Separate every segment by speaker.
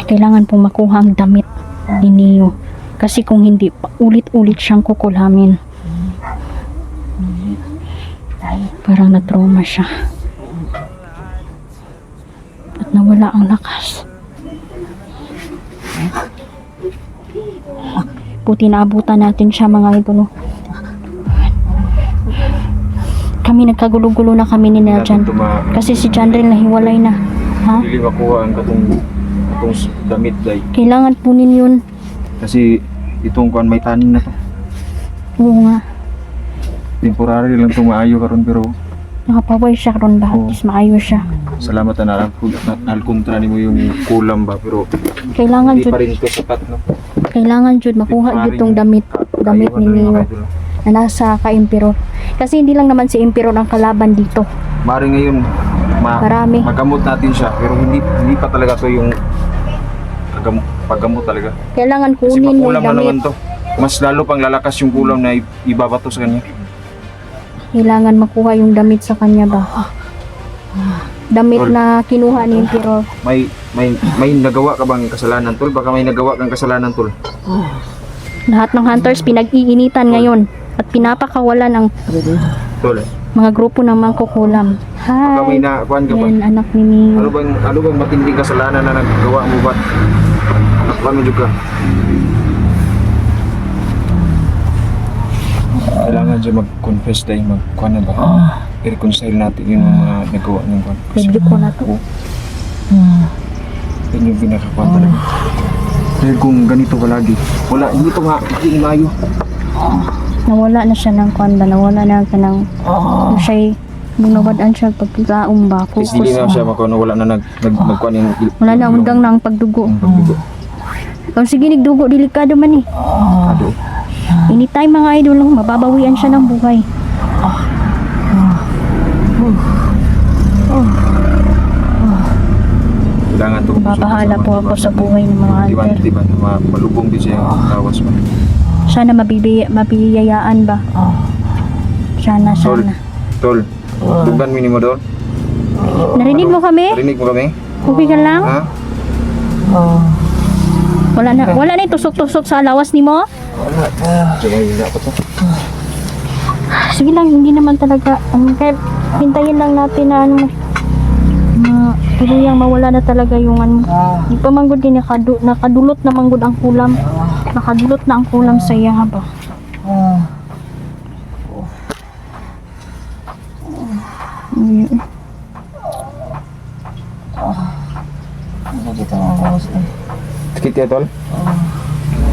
Speaker 1: Kailangan pong makuha ang damit ni Neo. Kasi kung hindi, ulit-ulit siyang kukulamin. Parang na-trauma siya. At nawala ang lakas. Buti naabutan natin siya, mga idolo. Kami nagkagulo-gulo na kami ni Jan. Kasi si Jandrel nahiwalay na. Ha?
Speaker 2: Hindi makuha ang katong damit day.
Speaker 1: Kailangan punin yun.
Speaker 2: Kasi itong kuan may tanin na to.
Speaker 1: Oo nga.
Speaker 2: Temporary lang itong maayo karon pero
Speaker 1: Nakapaway siya karon ba? At least maayos siya.
Speaker 2: salamat na nalkontra nimo yung kulam ba pero
Speaker 1: Kailangan
Speaker 2: hindi
Speaker 1: jud,
Speaker 2: pa rin ito sapat no.
Speaker 1: kailangan jud makuha jud tong damit ni Neo na nasa ka-Emperor. Kasi hindi lang naman si Emperor ang kalaban dito.
Speaker 2: Mari ngayon
Speaker 1: Marami.
Speaker 2: magamot natin siya pero hindi pa talaga to yung paggamot talaga.
Speaker 1: Kailangan
Speaker 2: Kasi
Speaker 1: kunin yung
Speaker 2: makulam na naman
Speaker 1: damit.
Speaker 2: to. Mas lalo pang lalakas yung kulam na ibabato sa kanya.
Speaker 1: Kailangan makuha yung damit sa kanya ba? Damit
Speaker 2: Tol.
Speaker 1: na kinuha ni Emperor.
Speaker 2: May nagawa ka bang kasalanan tol? Baka may nagawa kang kasalanan tol.
Speaker 1: Lahat ng hunters pinag-iinitan ngayon at pinapakawalan ang
Speaker 2: Tol.
Speaker 1: mga grupo ng mangkukulam.
Speaker 2: Baka may
Speaker 1: Hi!
Speaker 2: nakuan ka ba?
Speaker 1: Yan, anak ni Neo.
Speaker 2: Ano bang matinding kasalanan na nagawa mo ba? Nakuan mo juga. Kailangan dyan mag-confess dahil mag-kuan na ba? I-reconcile natin yung mga nagawa ng kuan.
Speaker 1: Video ko na to.
Speaker 2: Yan yung pinakakuan talaga. Dahil kung ganito palagi, wala, hindi to nga, hindi mayo.
Speaker 1: Nawala na siya ng kwan ba? Nawala na ka ng siya'y bunawadaan siya pagkaong ba?
Speaker 2: Kasi hindi na siya makuha, wala na nagkuan yung
Speaker 1: Wala na undang ng pagdugo.
Speaker 2: pagdugo.
Speaker 1: Kung sige nigdugo, delikado man eh.
Speaker 2: Ado.
Speaker 1: Anytime mga idol, mababawian siya ng buhay.
Speaker 2: Kailangan to.
Speaker 1: Babahala po ako sa buhay ng mga hunter.
Speaker 2: Di ba? Malubong din siya yung lawas mo.
Speaker 1: Sana mabibiyayaan ba? Sana.
Speaker 2: Tol, dugan minimo doon.
Speaker 1: Narinig mo kami?
Speaker 2: Narinig mo kami?
Speaker 1: Okay ka lang?
Speaker 2: Ha?
Speaker 1: Wala na yung tusok-tusok sa lawas ni mo?
Speaker 2: Diyan yung ako to.
Speaker 1: Sige lang, hindi naman talaga. Kaya hintayin lang natin na tuluyang mawala na talaga yung Di pa manggod din nakadulot na manggod ang kulam. Nakadulot na ang kulam sa iya ba?
Speaker 2: Sakit ya tol?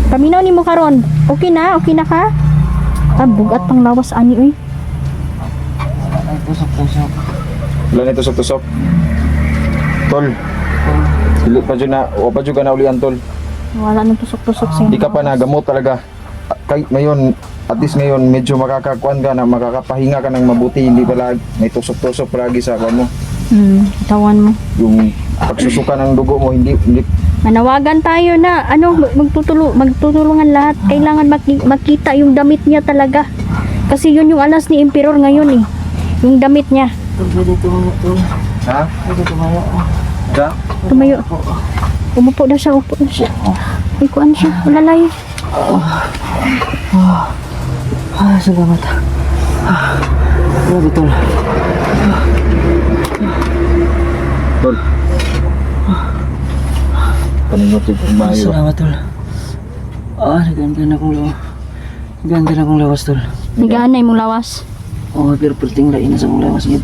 Speaker 1: Paminaw ni mo karon. Okay na ka? Bugat ang lawas ani uy.
Speaker 2: Wala na tusok-tusok. Tol. Dili pa dyan na, o pa dyan ka na ulian tol.
Speaker 1: Wala nang tusok-tusok sa
Speaker 2: Hindi ka pa nagamot talaga. Kahit ngayon, at least ngayon, medyo makakakuan ka na, makakapahinga ka ng mabuti. Hindi pala, may tusok-tusok palagi sa kuan mo.
Speaker 1: Tawan mo.
Speaker 2: Yung pagsusuka ng dugo mo, hindi
Speaker 1: Manawagan tayo na magtutulungan lahat. Kailangan makita yung damit niya talaga. Kasi yun yung alas ni Emperor ngayon eh. Yung damit niya.
Speaker 2: ha? Ha?
Speaker 1: Tumayo. Umupo na siya, upo na siya. Ay, kuan siya. Malalay.
Speaker 3: Salamat. Grabe tol.
Speaker 2: Tol. Paningot yung mayo.
Speaker 3: Salamat tol. Naganda na akong lawas. Naganda na akong lawas tol.
Speaker 1: Nagaan na yung lawas.
Speaker 3: Pero perting lain na sa akong lawas gid.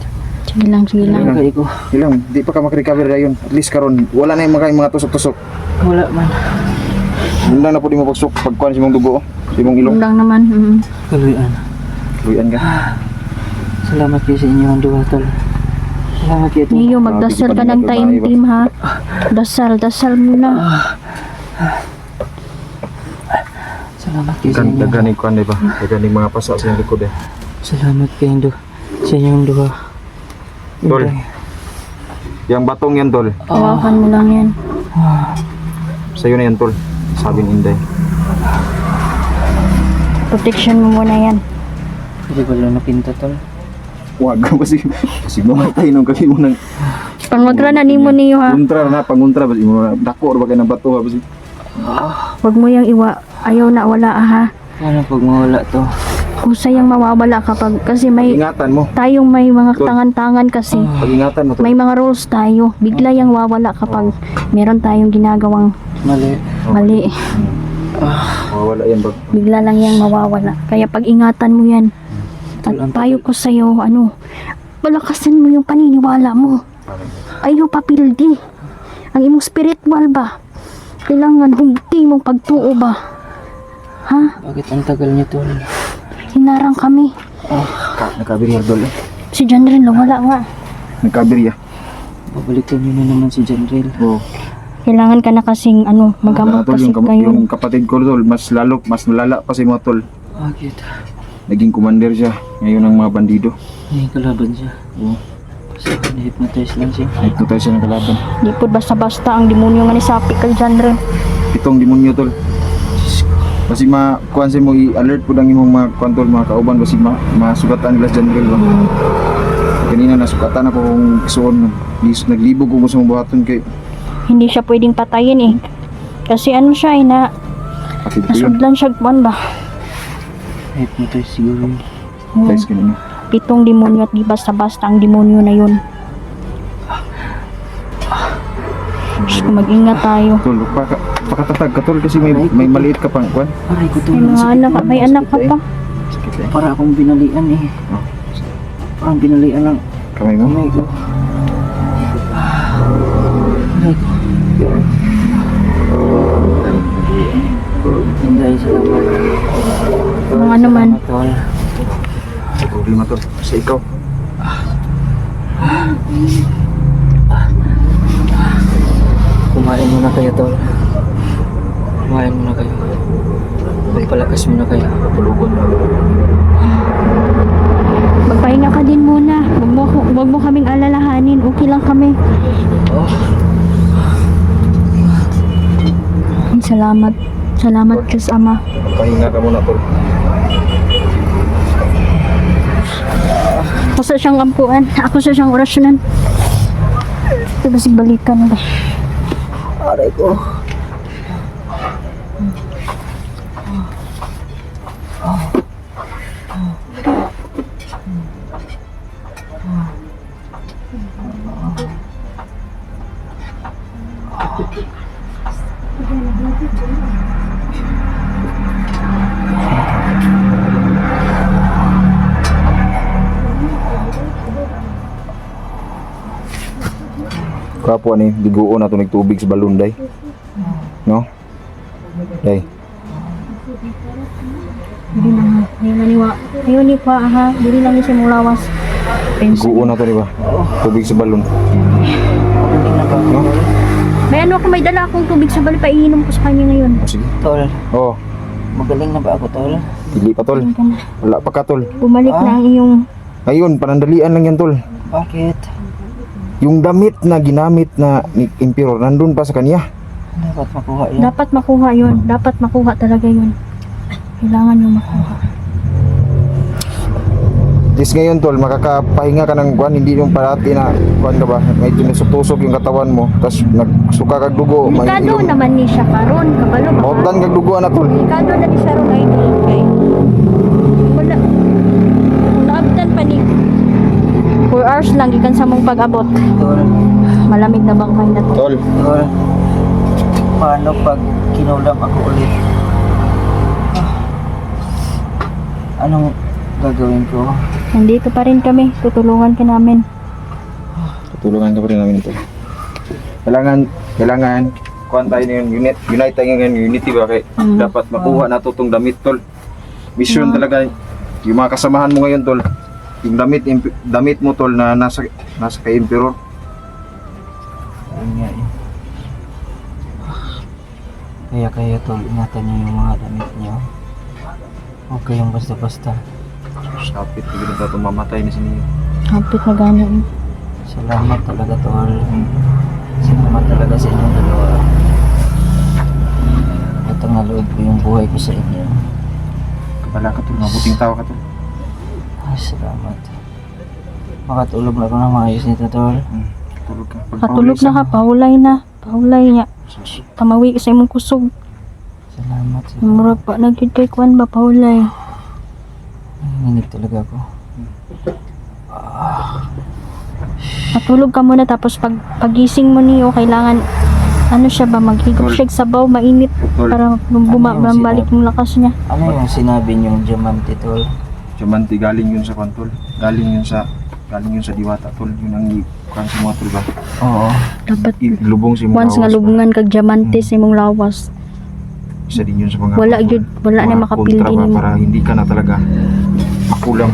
Speaker 1: Sige lang.
Speaker 3: Ilang kay ko.
Speaker 2: Ilang, di pa ka makarecover na yun. At least karon wala na yung mga tusok-tusok.
Speaker 3: Wala man.
Speaker 2: Yun lang na po di mo pagsok pagkuhan si mong dugo, si mong ilong.
Speaker 1: Yung lang naman.
Speaker 3: Kaluyan.
Speaker 2: Luyan ka.
Speaker 3: Salamat kayo sa inyong duha tol. Salamat kayo tol.
Speaker 1: Niyo, magdasal ka ng time ha. Dasal muna.
Speaker 3: Salamat kayo sa inyong.
Speaker 2: Daganing kuhan di ba? Daganing mga pasa sa yung likod eh.
Speaker 3: Salamat kayo sa inyong duha.
Speaker 2: Tol. Yang batong yan tol.
Speaker 1: Hawakan mo lang yan.
Speaker 2: Sa'yo na yan, tol. Sabi ni Inday.
Speaker 1: Protection mo muna yan.
Speaker 3: Hindi ko lang napinta tol.
Speaker 2: Wag kasi mamatay nung kami mo ng
Speaker 1: Pangontra na nimo niyo ha.
Speaker 2: kontra na pangontra basi mo dako or bagay ng bato ha basi.
Speaker 1: Huwag mo yang iwa. Ayaw na wala ha.
Speaker 3: Paano pag mawala to?
Speaker 1: Kusayang mawawala kapag kasi may
Speaker 2: Ingatan mo.
Speaker 1: tayong may mga
Speaker 2: Tol.
Speaker 1: tangan-tangan kasi.
Speaker 2: Pag-ingatan mo, tol.
Speaker 1: May mga rules tayo. Bigla yang wawala kapag meron tayong ginagawang
Speaker 3: Mali.
Speaker 1: mali.
Speaker 2: Mawawala yan bag.
Speaker 1: Bigla lang yang mawawala. Kaya pag-ingatan mo yan. At payo ko sa'yo, palakasan mo yung paniniwala mo. Ayaw papildi. Ang imong spiritual ba? Kailangan hugti mong pagtuo ba? Ha?
Speaker 3: Bakit ang tagal niyo tol?
Speaker 1: Hinarang kami.
Speaker 2: Nagkabirya dol eh.
Speaker 1: Si John rin wala nga.
Speaker 2: Nagkabirya.
Speaker 3: Babalikan niyo na naman si Janril.
Speaker 2: Oo.
Speaker 1: Kailangan ka na kasing magamot
Speaker 2: Tol,
Speaker 1: kasi
Speaker 2: yung
Speaker 1: ngayon.
Speaker 2: kapatid ko tol, mas malala pa si mo tol.
Speaker 3: Bakit?
Speaker 2: Naging commander siya ngayon ng mga bandido.
Speaker 3: May kalaban siya.
Speaker 2: Oo.
Speaker 3: So, na-hypnotize lang siya.
Speaker 2: Ito tayo siya ng kalaban.
Speaker 1: Di po basta-basta ang demonyo nga ni Sapi kay John rin.
Speaker 2: Itong demonyo tol. Kasi kuan mo i-alert po ang imong mga kuan tol, mga kauban kasi masugatan nila dyan real ba. Kanina nasugatan ako kung isuon. Naglibog ko sa mga buhaton kay
Speaker 1: Hindi siya pwedeng patayin eh. Kasi siya
Speaker 2: kapatid ko yun.
Speaker 1: nasudlan siya kuan ba?
Speaker 3: Hypnotize siguro yun.
Speaker 2: Guys, kanina.
Speaker 1: 7 demonyo at di basta-basta ang demonyo na yun. Diyos ko, mag-ingat tayo.
Speaker 2: Tol, pakatatag ka tol kasi may maliit ka pang kuan.
Speaker 3: Aray ko tol.
Speaker 1: May anak ka pa.
Speaker 2: Sakit eh.
Speaker 3: Para akong binalian eh.
Speaker 2: Oh.
Speaker 3: Parang binalian lang.
Speaker 2: Kamay mo.
Speaker 3: Aray ko. Aray ko. Hinday, salamat.
Speaker 1: Mga naman.
Speaker 3: Salamat, tol.
Speaker 2: May problema tol. Sa ikaw.
Speaker 3: Kumain muna kayo, tol. Kumain muna kayo. Magpalakas muna kayo.
Speaker 2: Tulugon na.
Speaker 1: Magpahinga ka din muna. Huwag mo kaming alalahanin. Okay lang kami.
Speaker 3: Oh.
Speaker 1: Salamat. Salamat Diyos Ama.
Speaker 2: Pahinga ka muna tol.
Speaker 1: Ako sa siyang ampuan. Ako sa siyang orasyonan. Ito ba balikan ba?
Speaker 3: Aray ko.
Speaker 2: Kapo ni biguo na to nagtubig sa balon day. No? Day.
Speaker 1: Hindi na ha. Hindi maniwa. Ayun ni pa ha. Hindi lang siya mulawas.
Speaker 2: Biguo na to di ba? Tubig sa balon. No?
Speaker 1: May may dala akong tubig sa bali. Paiinom ko sa kanya ngayon.
Speaker 2: O, sige.
Speaker 3: Tol,
Speaker 2: Oh,
Speaker 3: magaling na ba ako, tol?
Speaker 2: dili pa tol. Wala pa ka tol.
Speaker 1: Bumalik na ang iyong
Speaker 2: Ngayon, panandalian lang yan tol.
Speaker 3: Bakit?
Speaker 2: Yung damit na ginamit na ni Emperor nandun pa sa kanya.
Speaker 3: Dapat makuha yan.
Speaker 1: dapat makuha yun. Dapat makuha talaga yun. Kailangan yung makuha.
Speaker 2: Dis ngayon tol, makakapahinga ka ng kuan, hindi yung parati na kuan ka ba, medyo nasutusok yung katawan mo, tapos nagsuka kag dugo,
Speaker 1: Delikado naman ni siya karon. Kabalo ba?
Speaker 2: Mautan kag dugo na tol.
Speaker 1: Delikado na ni siya ron ay kay. Wala. Naabtan pa ni 4 hours lang gikan sa mong pag-abot.
Speaker 3: Tol,
Speaker 1: Malamig na bangkay na to.
Speaker 2: Tol,
Speaker 3: tol. Paano pag kinulam ako ulit? Anong gagawin ko?
Speaker 1: Nandito pa rin kami. Tutulungan ka namin.
Speaker 2: tutulungan ka pa rin namin tol. Kailangan kuan tayo na yung unite tayo ngayon, unity ba kay dapat makuha na to tong damit tol. Mission talaga yung mga kasamahan mo ngayon tol. Yung damit mo tol na nasa kay Emperor.
Speaker 3: Ayun nga eh. Kaya tol, ingatan niyo yung mga damit niyo. Huwag kayong basta-basta.
Speaker 2: Sapit hindi na ito mamatay na siniyo.
Speaker 1: Hapit na gano'n.
Speaker 3: Salamat talaga, tol. Salamat talaga sa inyong dalawa. buhay ko sa inyo.
Speaker 2: Kabala ka tol, mabuting tao ka tol.
Speaker 3: Ay, salamat. Makatulog na ako na maayos nito, tol.
Speaker 2: Tulog ka.
Speaker 1: Katulog na ka, pahulay na. Pahulay niya. Pamawi ka sa imong kusog.
Speaker 3: Salamat.
Speaker 1: Murag pa nagkid kay kuan ba pahulay.
Speaker 3: Nanginig talaga ako.
Speaker 1: Matulog ka muna tapos pagising mo niyo kailangan ano siya ba maghigop siya og sabaw mainit
Speaker 2: Tol,
Speaker 1: para bumalik yung lakas niya.
Speaker 3: Ano yung sinabi niyong diamante, tol?
Speaker 2: diamante galing yun sa kwantol. Galing yun sa diwata tol. Yun ang ikuhan sa mga tol ba?
Speaker 3: Oo.
Speaker 1: Dapat
Speaker 2: Lubong si mga
Speaker 1: once nga
Speaker 2: lawas ba?
Speaker 1: lubungan kag diamante sa imong lawas.
Speaker 2: Isa din yun sa mga
Speaker 1: Wala
Speaker 2: kwantol.
Speaker 1: gyud wala na
Speaker 2: Mga
Speaker 1: makapildi
Speaker 2: kontra ba,
Speaker 1: nimo.
Speaker 2: para hindi ka na talaga makulang.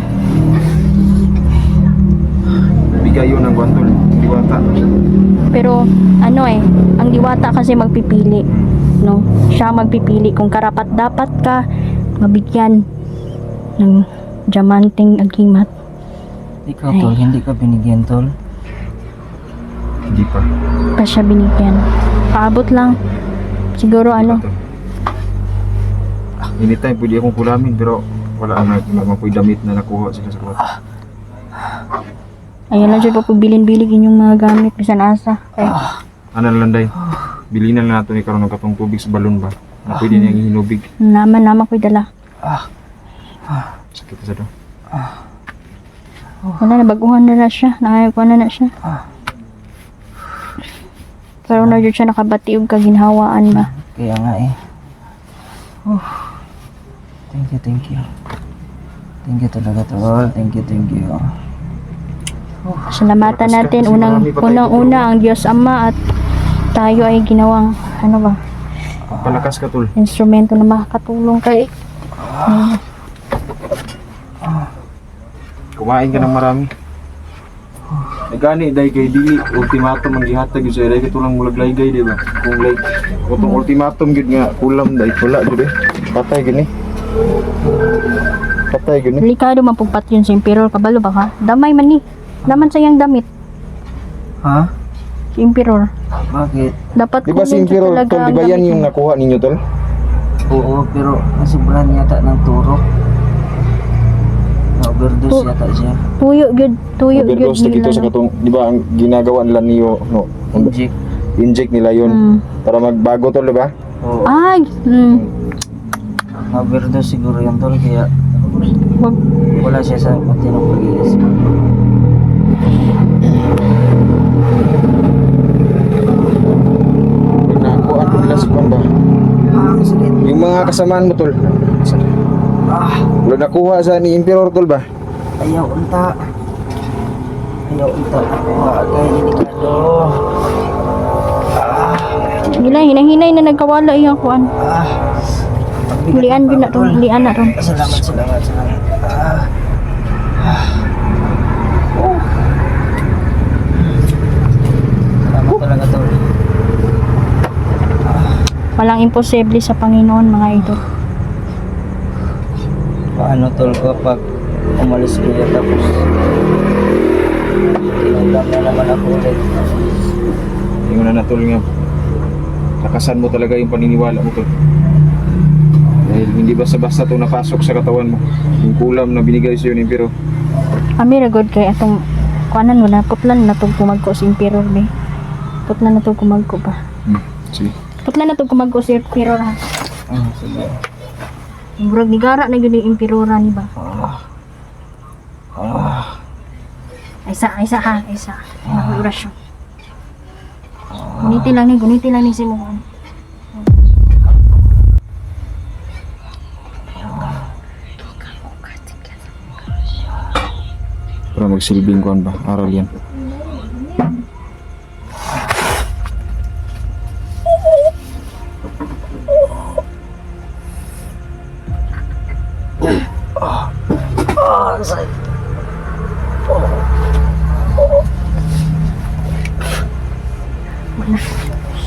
Speaker 2: Bigay yun ang kwantol. Diwata.
Speaker 1: Pero ano ang diwata kasi magpipili, no? Siya magpipili kung karapat dapat ka mabigyan ng diamanteng agimat.
Speaker 3: Ikaw, tol, hindi ka binigyan, tol.
Speaker 2: Hindi pa.
Speaker 1: Pa siya binigyan. Paabot lang. Siguro ano,
Speaker 2: Tol. Anytime pwede akong kulamin pero wala na po damit na nakuha sila sa kwarto.
Speaker 1: ayun lang siya pa pagbilin-bilig inyong mga gamit bisan asa.
Speaker 2: Ano lang day? Bili na lang nato ni karon ng katong tubig sa balon ba? Na pwede niyang hinubig.
Speaker 1: Naman ko'y dala.
Speaker 2: Sakit sa do.
Speaker 1: Wala na, baguhan na siya. Nakakuha na siya. Pero na dyan siya nakabati og kaginhawaan ba.
Speaker 3: Kaya nga eh. Thank you, thank you. Thank you talaga, tol. Thank you.
Speaker 1: Salamatan natin unang-una ang Diyos Ama at tayo ay ginawang ano ba,
Speaker 2: Palakas ka tol.
Speaker 1: instrumento na makakatulong kay
Speaker 2: Kumain ka ng marami. Nagani day kay dili ultimatum ang gihatag gyud sa day katulang mulaglay gay di ba? Kung like kung ultimatum gyud nga kulam day wala gyud eh. Patay gini. Patay gini.
Speaker 1: delikado man pugpat yun sa Emperor. Kabalo ba ka? Damay man ni. Naman sayang damit
Speaker 3: Ha?
Speaker 1: si Emperor.
Speaker 3: Bakit?
Speaker 1: Dapat
Speaker 2: Di ba si
Speaker 1: kunin siya
Speaker 2: Impero
Speaker 1: talaga
Speaker 2: tol,
Speaker 1: ang
Speaker 2: di ba yan
Speaker 1: damit
Speaker 2: yung
Speaker 1: niya.
Speaker 2: nakuha ninyo tol?
Speaker 3: Oo, pero nasibrahan yata ng turok. Na-overdose yata siya.
Speaker 1: Tuyo gyud
Speaker 2: Overdose na
Speaker 1: nila.
Speaker 2: sa katong di ba ang ginagawa nila niyo no?
Speaker 3: Inject.
Speaker 2: Inject nila yun para magbago tol di ba?
Speaker 3: Oo.
Speaker 1: Ay,
Speaker 3: Na-overdose siguro yan, tol. Kaya
Speaker 1: wag
Speaker 3: wala siya sa matinong pag-iisip.
Speaker 2: Pag nakuha ko nila sa kwan ba?
Speaker 3: Ang sakit.
Speaker 2: Yung mga kasamaan mo tol. Wala nakuha sa ni Emperor tol ba?
Speaker 3: Ayaw unta. Kaya delikado.
Speaker 1: hinay na nagkawala iyang kuan. Hulian gyud na to, hulian na to.
Speaker 3: Salamat. Salamat talaga, tol.
Speaker 1: Walang imposible sa Panginoon mga idol.
Speaker 3: Paano, tol, kapag umalis kayo tapos tinundam na naman ako ulit.
Speaker 2: Yung na tol nga. Lakasan mo talaga yung paniniwala mo tol. Dahil hindi basta-basta ito napasok sa katawan mo. Yung kulam na binigay sa iyo ni Emperor.
Speaker 1: Ami ra god kay atong kuanan mo na putlan na tong kumagko si Emperor be. Putlan na tong kumagko pa.
Speaker 2: Sige.
Speaker 1: Putlan na tong kumagko si Emperor ha.
Speaker 3: Sige.
Speaker 1: Murag nigara na gyud yung Emperor ni ba. Aysa ha, aysa. Ay orasyon. Guniti lang ni si mo.
Speaker 2: Para magsilbing kuan ba? Aral yan.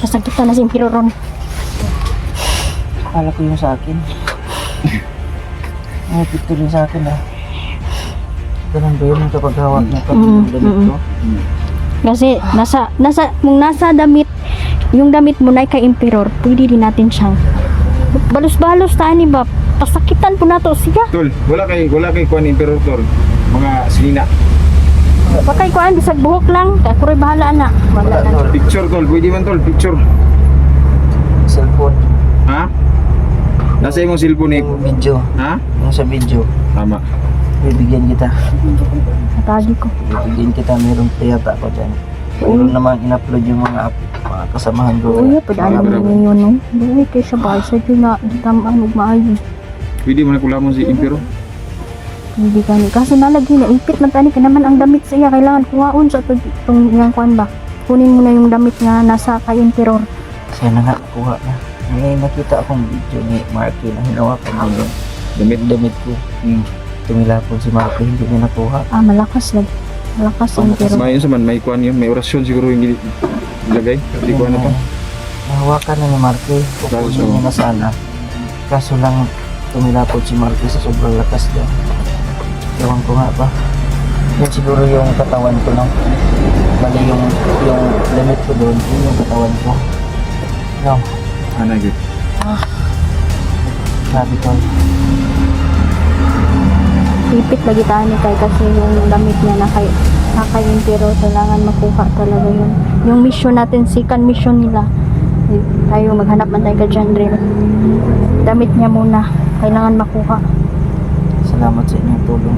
Speaker 1: Nasakitan na si Emperor ron.
Speaker 3: Akala ko yung sa akin. May picture yung sa akin, ah. Ganun ba yun kapag hawak niya pag damit ko?
Speaker 1: Kasi nasa damit, yung damit mo na kay Emperor, pwede din natin siyang Balos-balos ta ni ba? Pasakitan po nato siya.
Speaker 2: Tol, wala kay kuan Emperor tol. Mga sinina.
Speaker 1: Pakay ko bisag buhok lang. Kaya kuroy bahala na. Wala na.
Speaker 3: Tol.
Speaker 2: Picture tol, pwede man tol, picture.
Speaker 3: Cellphone.
Speaker 2: Ha? Nasa imong cellphone eh.
Speaker 3: Yung video.
Speaker 2: Ha?
Speaker 3: Yung sa video.
Speaker 2: Tama.
Speaker 3: Bibigyan kita.
Speaker 1: Natagi ko.
Speaker 3: Bibigyan kita. Meron yata ako dyan. Meron namang in-upload yung mga kasamahan ko.
Speaker 1: Uy, padala mo ngayon, no? Buhay kayo sa bahay. Sa dyan na, tamaan og maayo.
Speaker 2: Pwede mo na kulamon si Emperor.
Speaker 1: Hindi ka ni. Kaso nalagi na, ipit man tani ka naman ang damit sa iya. Kailangan kuhaon sa itong iyang kuhan ba? Kunin mo na yung damit nga nasa kay Emperor.
Speaker 3: Kaya na nga, kuha na. May nakita akong video ni Marky na hinawakan mo yung damit ko. Tumilapon si Marky, hindi niya nakuha.
Speaker 1: Ah, malakas lang. Malakas ang Emperor.
Speaker 2: May yun sa man, may kuan yun, may orasyon siguro yung ilagay. Hindi ko ano pa.
Speaker 3: Nahawakan na ni Marky. Kukunin niya na sana. Kaso lang, tumilapon si Marky sa sobrang lakas daw. Ewan ko nga ba. Yan siguro yung katawan ko no. Bali yung damit ko doon, yun yung katawan ko. No,
Speaker 2: Ano yun?
Speaker 3: grabe to.
Speaker 1: Ipit lagi tayo ni Kai kasi yung damit niya na kay Emperor. Kailangan makuha talaga yun. Yung mission natin, second mission nila. Tayo maghanap man tayo kay Jandrel. Damit niya muna. Kailangan makuha.
Speaker 3: Salamat sa inyong tulong.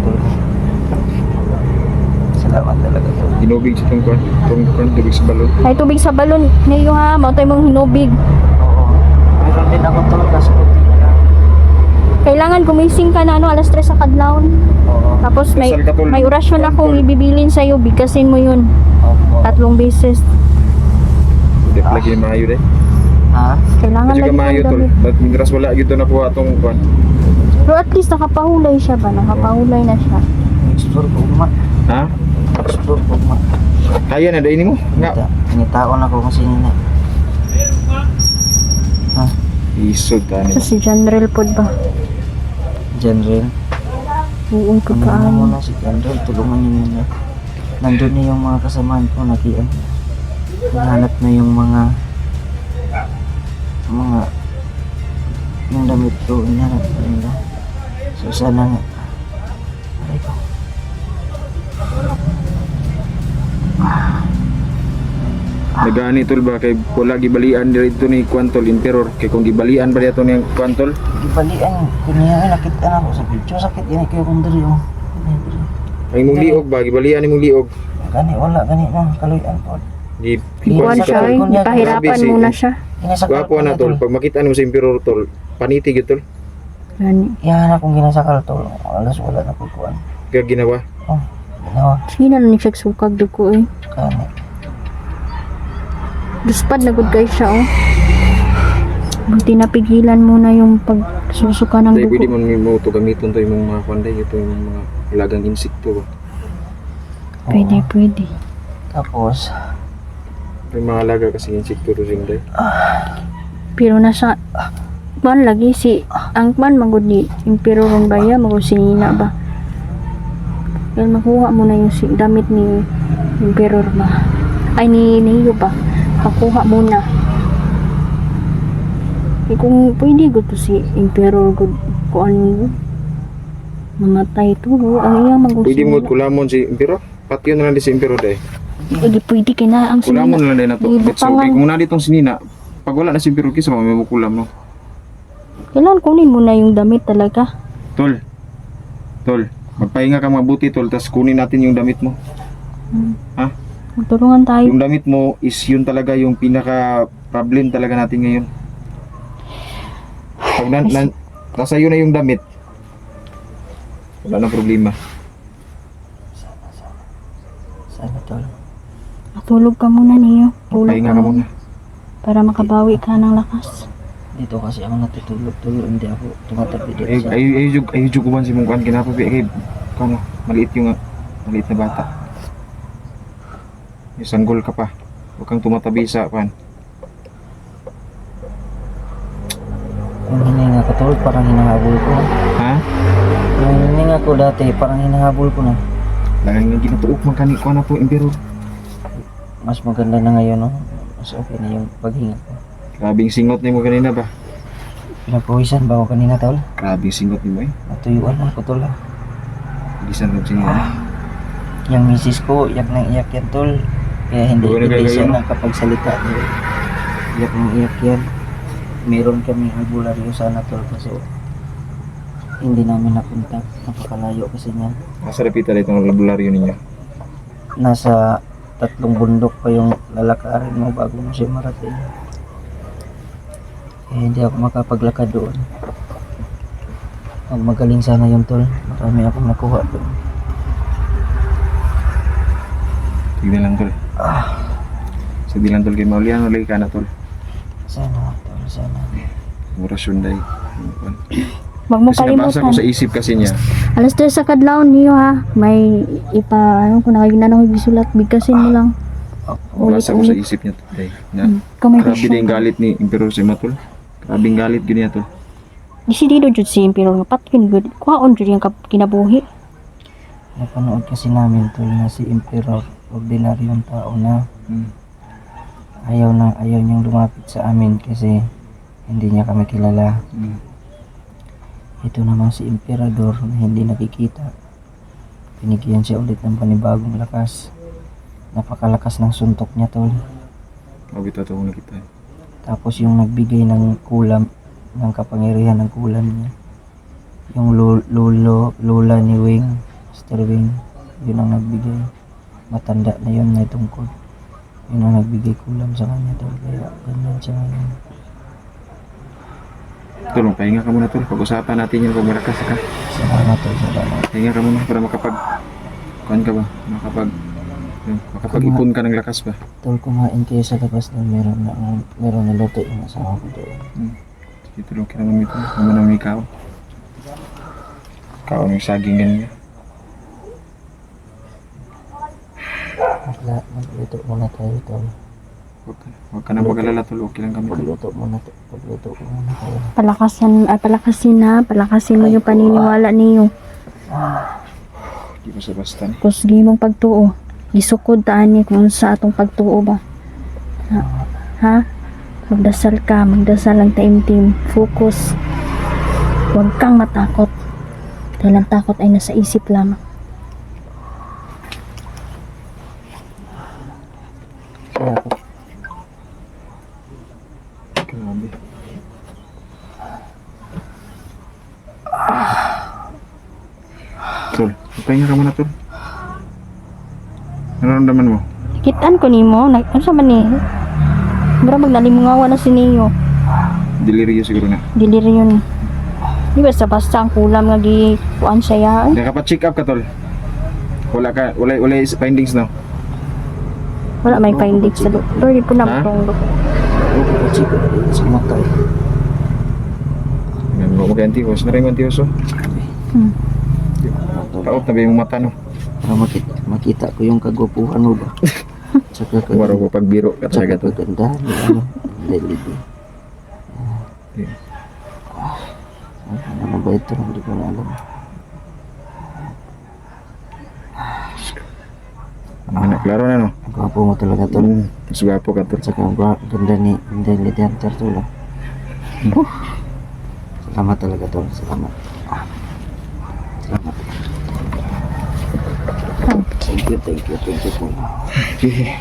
Speaker 3: Salamat talaga to.
Speaker 2: Hinubig sa itong kuan, tubig sa balon.
Speaker 1: Ay, tubig sa balon. Ngayon ha, mautay mong hinubig.
Speaker 3: Oo. Meron din ako to, kaso kunti na lang.
Speaker 1: Kailangan gumising ka na alas 3 sa kadlawon.
Speaker 3: Oo.
Speaker 1: Tapos
Speaker 2: Dasal ka, tol.
Speaker 1: may orasyon akong ibibilin sa'yo. Bigkasin mo yun.
Speaker 3: Opo.
Speaker 1: 3 beses.
Speaker 2: Hindi pa lagi maayo deh.
Speaker 3: Ha?
Speaker 1: Kailangan
Speaker 2: Kasi ka
Speaker 1: lagi
Speaker 2: maayo
Speaker 1: ng
Speaker 2: tol.
Speaker 1: damit.
Speaker 2: At migras wala gito na po atong kuan.
Speaker 1: Pero at least nakapahulay siya ba? Nakapahulay na siya.
Speaker 3: Explore ko ma.
Speaker 2: Ha?
Speaker 3: Explore ko ma.
Speaker 2: Kaya na dai nimo? Nga.
Speaker 3: Nitaon ako kasi nina. Ha?
Speaker 2: Isod ta
Speaker 1: So
Speaker 2: ni.
Speaker 1: si Jandrel pod ba?
Speaker 3: General.
Speaker 1: Uong
Speaker 3: Ano mo
Speaker 1: pagkaan.
Speaker 3: muna si General. Tulungan niyo nila. Nandun na yung mga kasamahan ko. Nakian. Hanap na yung mga yung damit ko. Inahanap na nila. So sana nga. Aray ko.
Speaker 2: Nagani tol ba kay wala gibalian dito ni Kuantol Emperor kay kung gibalian ba dito ni Kuantol?
Speaker 3: Ibalian. Kuniya nakita na ako sa video. Sakit yan. Kaya kong dali oh.
Speaker 2: Ay mong liog ba gibalian imong liog.
Speaker 3: Gani wala. Gani na. Kaluyan po.
Speaker 2: Di
Speaker 1: Iwan
Speaker 3: Sa
Speaker 1: siya eh.
Speaker 3: cellphone niya,
Speaker 1: Ipahirapan
Speaker 2: grabe si-
Speaker 1: muna siya.
Speaker 3: Inasakal
Speaker 2: Gwapo na tol. Pag makita mo si Emperor tol, paniti gyud tol.
Speaker 1: Gani.
Speaker 3: Yan akong ginasakal tol. Alas wala na kukuan.
Speaker 2: Kaya ginawa.
Speaker 3: Oh. Ginawa.
Speaker 1: Sige na ni siya sukag duko eh.
Speaker 3: Gani.
Speaker 1: Duspad na good guys siya oh. Buti napigilan muna yung pagsusuka ng
Speaker 2: Dahil pwede
Speaker 1: dugo.
Speaker 2: mo to gamiton to imong mga panday ito yung mga ilagang insekto ba.
Speaker 1: Pwede.
Speaker 3: Tapos,
Speaker 2: May mga alaga kasi insekto to sing day.
Speaker 1: Pero nasa man lagi si ang man magud ni Emperor ron baya magud si Nina ba. Kaya makuha mo na yung damit ni Emperor ba. Ay ni Niyo ba. Pakuha muna. Eh kung pwede gud to si Emperor gud ko ano mamatay to ang iyang magud.
Speaker 2: Pwede mo kulamon si Emperor. Patyon na lang di si Emperor day.
Speaker 1: Pwede kay na ang
Speaker 2: Kulamon
Speaker 1: sinina.
Speaker 2: na lang din na to.
Speaker 1: Di
Speaker 2: So,
Speaker 1: butangan.
Speaker 2: kung na ditong sinina, pag wala na si Emperor kisa may mo kulam no.
Speaker 1: Kailangan kunin mo na yung damit talaga.
Speaker 2: Tol. Magpahinga ka mabuti tol, tas kunin natin yung damit mo. Ha?
Speaker 1: Magtulungan tayo.
Speaker 2: Yung damit mo is yun talaga yung pinaka problem talaga natin ngayon. Pag nasa iyo na yung damit, wala na problema.
Speaker 3: sana tol.
Speaker 1: Matulog ka muna niyo. Tulog
Speaker 2: Magpahinga ka muna.
Speaker 1: para makabawi ka ng lakas.
Speaker 3: Dito kasi ako natutulog. Hindi ako tumatabi dito sa...
Speaker 2: Ay juguban si mong kan kinapabi kay kano maliit na bata. Yung sanggol ka pa. Huwag kang tumatabi sa pan.
Speaker 3: Yung hininga ko tol, parang hinahabol ko na.
Speaker 2: Ha?
Speaker 3: Yung hininga ko dati, parang hinahabol ko na.
Speaker 2: Dahil nga ginatuok man kani ko na po Emperor.
Speaker 3: Mas maganda na ngayon no. Mas okay na yung paghinga ko.
Speaker 2: Grabing singot ni mo kanina ba?
Speaker 3: Pinapawisan ba ako kanina tol?
Speaker 2: Grabe singot ni mo eh.
Speaker 3: Natuyuan lang ko tol.
Speaker 2: Gisan ko singot.
Speaker 3: Yung misis ko, iyak nang iyak yan tol. Kaya hindi,
Speaker 2: Wala
Speaker 3: hindi
Speaker 2: kayo,
Speaker 3: siya
Speaker 2: no?
Speaker 3: nakapagsalita. Iyak nang iyak yan. Meron kami albularyo sana tol kasi hindi namin napunta. Napakalayo kasi niyan.
Speaker 2: Nasa repita dito ang labularyo ninyo.
Speaker 3: Nasa 3 bundok pa yung lalakarin mo bago mo siya marating. Eh, hindi ako makapaglakad doon. Pag magaling sana yung tol, marami akong nakuha doon.
Speaker 2: Tignan lang tol. Sige lang tol kay Maulian lagi ka na tol.
Speaker 3: Sana tol, sana.
Speaker 2: Orasyon day.
Speaker 1: Wag mo
Speaker 2: Kasi nabasa ko
Speaker 1: kalimutan.
Speaker 2: sa isip kasi niya.
Speaker 1: Alas 3 sa kadlaw niyo ha. May ano kung nakagina ko gisulat bigkasin mo lang.
Speaker 2: Nabasa ko sa isip niya today. Na
Speaker 1: Kamay
Speaker 2: grabe din galit ni Emperor si Matol. Grabe galit gini ato.
Speaker 1: Disidido jud si Emperor nga patkin gud. Kuhaon jud yung kinabuhi.
Speaker 3: Napanood kasi namin tol na si Emperor, ordinaryong tao na. Ayaw niyang lumapit sa amin kasi hindi niya kami kilala. Ito naman si Emperador na hindi nakikita. Pinigyan siya ulit ng panibagong lakas. Napakalakas ng suntok niya tol.
Speaker 2: Grabe tato ko nakita.
Speaker 3: Tapos yung nagbigay ng kulam, ng kapangyarihan ng kulam niya. Yung lola ni Wing, Mr. Wing, yun ang nagbigay. Matanda na yun na tungkol. Yun ang nagbigay kulam sa kanya tol. Kaya ganyan siya ngayon.
Speaker 2: Tol, pahinga ka muna tol. Pag-usapan natin yung pag malakas ka.
Speaker 3: Salamat tol, salamat.
Speaker 2: Pahinga ka muna para kuan ka ba? Makapag-ipon ka ng lakas ba?
Speaker 3: Tol, kumain kayo sa labas na meron na luto yung asawa ko doon.
Speaker 2: Sige tol, okay naman ito. Naman naman ikaw. Ikaw ang saging ganyan.
Speaker 3: Magluto muna tayo tol.
Speaker 2: Huwag ka na mag-alala tol. Okay lang kami tol.
Speaker 3: Pagluto ko muna tayo.
Speaker 1: Palakasin mo yung paniniwala niyo.
Speaker 2: Hindi mo sa basta ni.
Speaker 1: Kusgi mong pagtuo. Gisukod taan ni kung sa atong pagtuo ba. Ha? Magdasal ka, magdasal ang taimtim. Focus. Huwag kang matakot. Dahil ang takot ay nasa isip lamang.
Speaker 3: Kaya ako,
Speaker 2: Grabe. Tol, pahinga ka muna tol. Ano nararamdaman mo?
Speaker 1: Kitaan ko nimo, ano sa man ni? Mura magnalimungawa na si Neo.
Speaker 2: Deliriyo siguro na.
Speaker 1: Delirium. Di ba sa basta ang kulam nga kuan siya. Ay,
Speaker 2: Nakapa-check up ka tol. Wala findings no.
Speaker 1: wala may findings sa doktor. Di po na
Speaker 2: Ha?
Speaker 1: pong doktor.
Speaker 3: ako pa-check ko sa mata eh.
Speaker 2: Ngayon mo mag-antihos. Naray mo antihos oh. Taot na ba yung mata no?
Speaker 3: Para makita ko yung kagwapuhan mo ba? Tsaka
Speaker 2: Kumaro ko pagbiro ka talaga tol.
Speaker 3: kagandahan mo ano. Dahil ano ba ito? Hindi ko na alam.
Speaker 2: Ano, klaro na no?
Speaker 3: Ang gwapo mo talaga tol.
Speaker 2: Mas gwapo ka tol.
Speaker 3: Tsaka ang ganda ni Lady Hunter tol. Salamat talaga tol. Salamat. Salamat. Thank you tol.
Speaker 2: Okay.